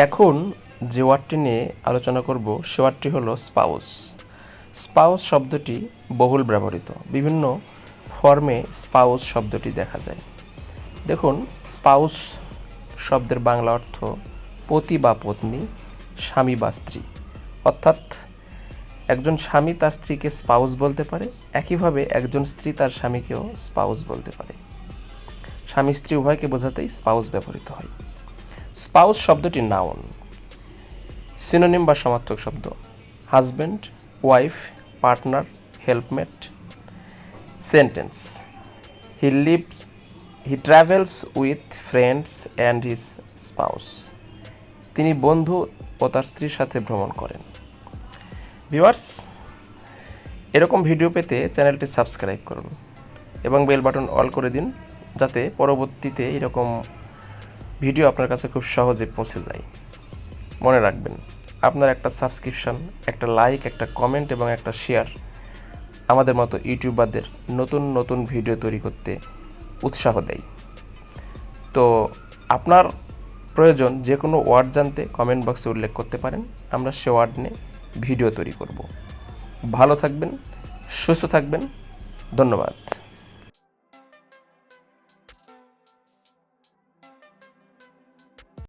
এখন যে ওয়ার্ডটি নিয়ে আলোচনা করব সে ওয়ার্ডটি হলো স্পাউস। স্পাউস শব্দটি বহুল ব্যবহৃত, বিভিন্ন ফর্মে স্পাউস শব্দটি দেখা যায়। দেখুন, স্পাউস শব্দের বাংলা অর্থ পতি বা পত্নী, স্বামী বা স্ত্রী। অর্থাৎ একজন স্বামী তার স্ত্রীকে স্পাউস বলতে পারে, একইভাবে একজন স্ত্রী তার স্বামীকেও স্পাউস বলতে পারে। স্বামী স্ত্রী উভয়কে বোঝাতেই স্পাউস ব্যবহৃত হয়। স্পাউস শব্দটি নাউন। সিনোনিম বা সমার্থক শব্দ: husband, wife, partner, helpmate. Sentence: he travels with friends and his spouse. তিনি বন্ধু ও তার স্ত্রীর সাথে ভ্রমণ করেন। ভিউয়ার্স, এরকম ভিডিও পেতে চ্যানেলটি সাবস্ক্রাইব করুন এবং বেল বাটন অল করে দিন, যাতে পরবর্তীতে এরকম ভিডিও আপনার কাছে খুব সহজে পৌঁছে যায়। মনে রাখবেন, আপনার একটা সাবস্ক্রিপশন, একটা লাইক, একটা কমেন্ট এবং একটা শেয়ার আমাদের মতো ইউটিউবারদের নতুন নতুন ভিডিও তৈরি করতে উৎসাহ দেয়। তো আপনার প্রয়োজন যে কোনো ওয়ার্ড জানতে কমেন্ট বক্সে উল্লেখ করতে পারেন, আমরা সে ওয়ার্ড নিয়ে ভিডিও তৈরি করব। ভালো থাকবেন, সুস্থ থাকবেন। ধন্যবাদ।